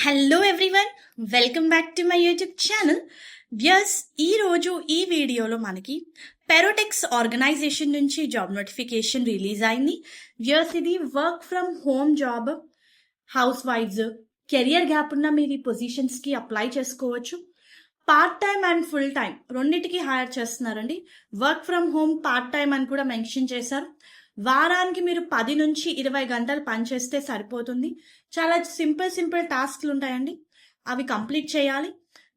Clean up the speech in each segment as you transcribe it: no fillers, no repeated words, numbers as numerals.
Hello everyone, welcome back to my YouTube channel. ఈ రోజు ఈ వీడియోలో మనకి పెరోటెక్స్ ఆర్గనైజేషన్ నుంచి జాబ్ నోటిఫికేషన్ రిలీజ్ అయింది. ఇది వర్క్ ఫ్రమ్ హోమ్ జాబ్. హౌస్ వైఫ్స్, కెరియర్ గ్యాప్ ఉన్న మీరు ఈ పొజిషన్స్కి అప్లై చేసుకోవచ్చు. Part time and full time రెండింటికి హైర్ చేస్తున్నారండి. Work from home part time అని కూడా మెన్షన్ చేశారు. వారానికి మీరు 10 నుంచి 20 గంటలు పనిచేస్తే సరిపోతుంది. చాలా సింపుల్ టాస్క్లు ఉంటాయండి, అవి కంప్లీట్ చేయాలి.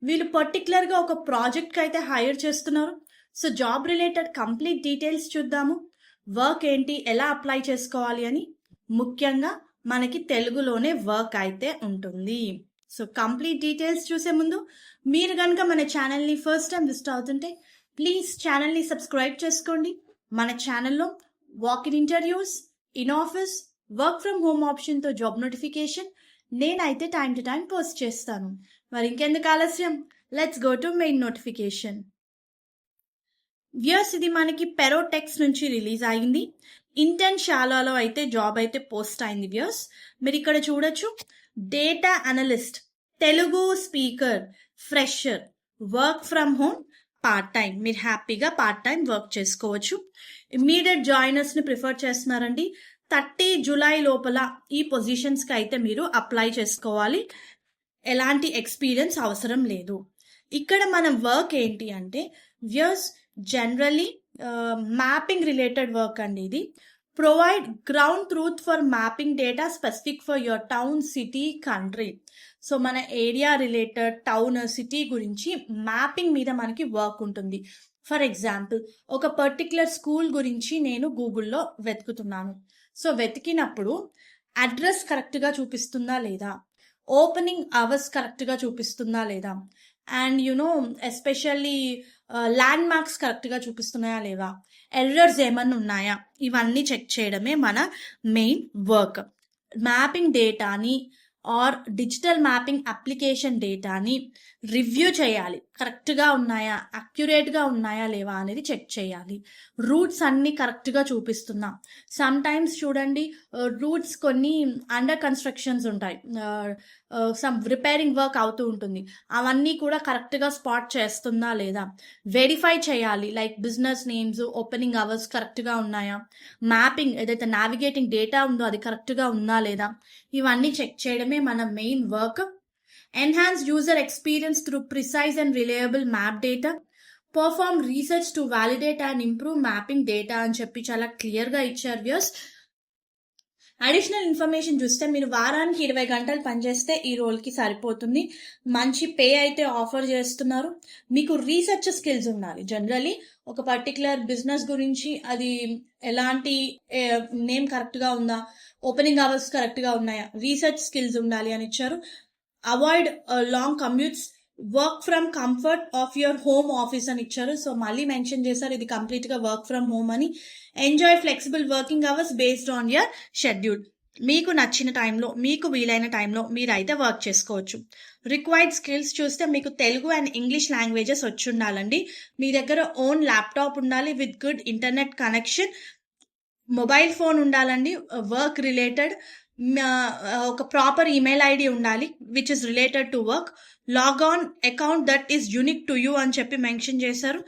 వీళ్ళు పర్టికులర్గా ఒక ప్రాజెక్ట్కి అయితే హైర్ చేస్తున్నారు. So job related complete details చూద్దాము. వర్క్ ఏంటి, ఎలా అప్లై చేసుకోవాలి అని. ముఖ్యంగా మనకి తెలుగులోనే వర్క్ అయితే ఉంటుంది. సో కంప్లీట్ డీటెయిల్స్ చూసే ముందు మీరు కనుక మన ఛానల్ని ఫస్ట్ టైం విజిట్ అవుతుంటే ప్లీజ్ ఛానల్ని సబ్స్క్రైబ్ చేసుకోండి. మన ఛానల్లో walk in interviews, in office, work from home ఆప్షన్తో జాబ్ నోటిఫికేషన్ నేనైతే టైం టు టైం పోస్ట్ చేస్తాను. మరి ఇంకెందుకు ఆలస్యం, let's go to main notification. ఇది మనకి పెరోటెక్స్ నుంచి రిలీజ్ అయింది. ఇంటర్న్ శాలలో అయితే జాబ్ అయితే పోస్ట్ అయింది. మీరు ఇక్కడ చూడొచ్చు, data analyst, Telugu speaker, fresher, work from home, part time. మీరు హ్యాపీగా పార్ట్ టైం వర్క్ చేసుకోవచ్చు. ఇమ్మీడియట్ జాయినర్స్ని ప్రిఫర్ చేస్తున్నారండి. 30 జూలై లోపల ఈ పొజిషన్స్కి అయితే మీరు అప్లై చేసుకోవాలి. ఎలాంటి ఎక్స్పీరియన్స్ అవసరం లేదు. ఇక్కడ మన వర్క్ ఏంటి అంటే జనరలీ మ్యాపింగ్ రిలేటెడ్ వర్క్ అండి. ఇది provide ground truth for mapping data specific for your town, city, country. So మన ఏరియా రిలేటెడ్, టౌన్, సిటీ గురించి మ్యాపింగ్ మీద మనకి వర్క్ ఉంటుంది. ఫర్ ఎగ్జాంపుల్, ఒక పర్టికులర్ స్కూల్ గురించి నేను గూగుల్లో వెతుకుతున్నాను. సో వెతికినప్పుడు అడ్రస్ కరెక్ట్గా చూపిస్తుందా లేదా, ఓపెనింగ్ అవర్స్ కరెక్ట్గా చూపిస్తుందా లేదా, అండ్ ఎస్పెషల్లీ ల్యాండ్ మార్క్స్ కరెక్ట్గా చూపిస్తున్నాయా లేవా, ఎర్రర్స్ ఏమన్నా ఉన్నాయా, ఇవన్నీ చెక్ చేయడమే మన మెయిన్ వర్క్. మ్యాపింగ్ డేటాని ఆర్ డిజిటల్ మ్యాపింగ్ అప్లికేషన్ డేటాని రివ్యూ చేయాలి. కరెక్ట్గా ఉన్నాయా, అక్యురేట్గా ఉన్నాయా లేవా అనేది చెక్ చేయాలి. రూట్స్ అన్నీ కరెక్ట్గా చూపిస్తున్నా. సమ్ టైమ్స్ చూడండి, రూట్స్ కొన్ని అండర్ కన్స్ట్రక్షన్స్ ఉంటాయి, సమ్ రిపేరింగ్ వర్క్ అవుతూ ఉంటుంది. అవన్నీ కూడా కరెక్ట్గా స్పాట్ చేస్తుందా లేదా వెరిఫై చేయాలి. Like business names, opening hours కరెక్ట్గా ఉన్నాయా, మ్యాపింగ్ ఏదైతే నావిగేటింగ్ డేటా ఉందో అది కరెక్ట్గా ఉందా లేదా, ఇవన్నీ చెక్ చేయడమే మన main work. Enhance user experience through precise and reliable map data. Perform research to validate and improve mapping data అని చెప్పి చాలా క్లియర్గా ఇచ్చారు. అడిషనల్ ఇన్ఫర్మేషన్ చూస్తే మీరు వారానికి 20 గంటలు పనిచేస్తే ఈ రోల్కి సరిపోతుంది. మంచి పే అయితే ఆఫర్ చేస్తున్నారు. మీకు రీసెర్చ్ స్కిల్స్ ఉండాలి. జనరలీ ఒక పర్టికులర్ బిజినెస్ గురించి అది ఎలాంటి నేమ్ కరెక్ట్గా ఉందా, ఓపెనింగ్ అవర్స్ కరెక్ట్గా ఉన్నాయా, రీసెర్చ్ స్కిల్స్ ఉండాలి అని ఇచ్చారు. Avoid long commutes, work from comfort of your home office అని ఇచ్చారు. సో మళ్ళీ మెన్షన్ చేశారు ఇది కంప్లీట్గా వర్క్ ఫ్రమ్ హోమ్ అని. Enjoy flexible working hours based on your schedule. మీకు నచ్చిన టైంలో, మీకు వీలైన టైంలో మీరైతే వర్క్ చేసుకోవచ్చు. రిక్వైర్డ్ స్కిల్స్ చూస్తే మీకు తెలుగు అండ్ ఇంగ్లీష్ లాంగ్వేజెస్ వచ్చి ఉండాలండి. మీ దగ్గర ఓన్ ల్యాప్టాప్ ఉండాలి with good internet connection. Mobile phone ఉండాలండి. వర్క్ రిలేటెడ్ ఒక ప్రాపర్ ఈమెయిల్ ఐడి ఉండాలి which is related to work. Log on account that is unique to you అని చెప్పి మెన్షన్ చేశారు.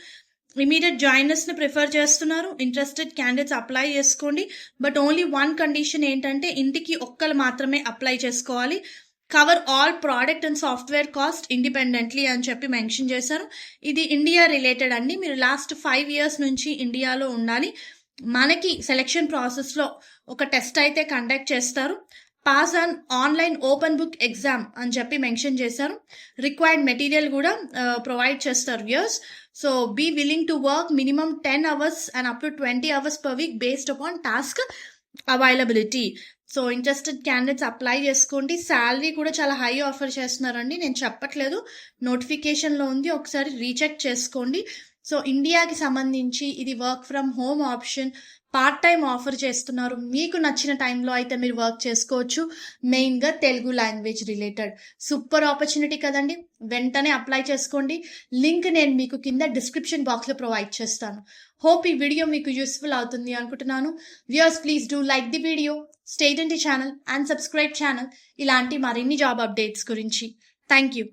ఇమీడియట్ జాయినర్స్ని ప్రిఫర్ చేస్తున్నారు. ఇంట్రెస్టెడ్ క్యాండిడేట్స్ అప్లై చేసుకోండి. బట్ ఓన్లీ వన్ కండిషన్ ఏంటంటే ఇంటికి ఒక్కరు మాత్రమే అప్లై చేసుకోవాలి. Cover all product and software cost independently అని చెప్పి మెన్షన్ చేశారు. ఇది ఇండియా రిలేటెడ్ అండి. మీరు లాస్ట్ 5 years నుంచి ఇండియాలో ఉండాలి. మనకి సెలెక్షన్ ప్రాసెస్లో ఒక టెస్ట్ అయితే కండక్ట్ చేస్తారు. Pass on online open book exam అని చెప్పి మెన్షన్ చేశారు. రిక్వైర్డ్ మెటీరియల్ కూడా ప్రొవైడ్ చేస్తారు. So be willing to work minimum 10 hours and up to 20 hours per week based upon task availability. So interested candidates apply చేసుకోండి. Salary కూడా చాలా high offer చేస్తున్నారండి. నేను చెప్పట్లేదు, నోటిఫికేషన్లో ఉంది, ఒకసారి రీచెక్ చేసుకోండి. సో ఇండియాకి సంబంధించి ఇది work from home option, part time offer చేస్తున్నారు. మీకు నచ్చిన టైంలో అయితే మీరు వర్క్ చేసుకోవచ్చు. మెయిన్గా Telugu language related super opportunity కదండి. వెంటనే అప్లై చేసుకోండి. లింక్ నేను మీకు కింద డిస్క్రిప్షన్ బాక్స్లో ప్రొవైడ్ చేస్తాను. హోప్ ఈ వీడియో మీకు యూస్ఫుల్ అవుతుంది అనుకుంటున్నాను. Viewers please do like the video, stay in the channel and subscribe channel ఇలాంటి మరిన్ని జాబ్ అప్డేట్స్ గురించి. Thank you.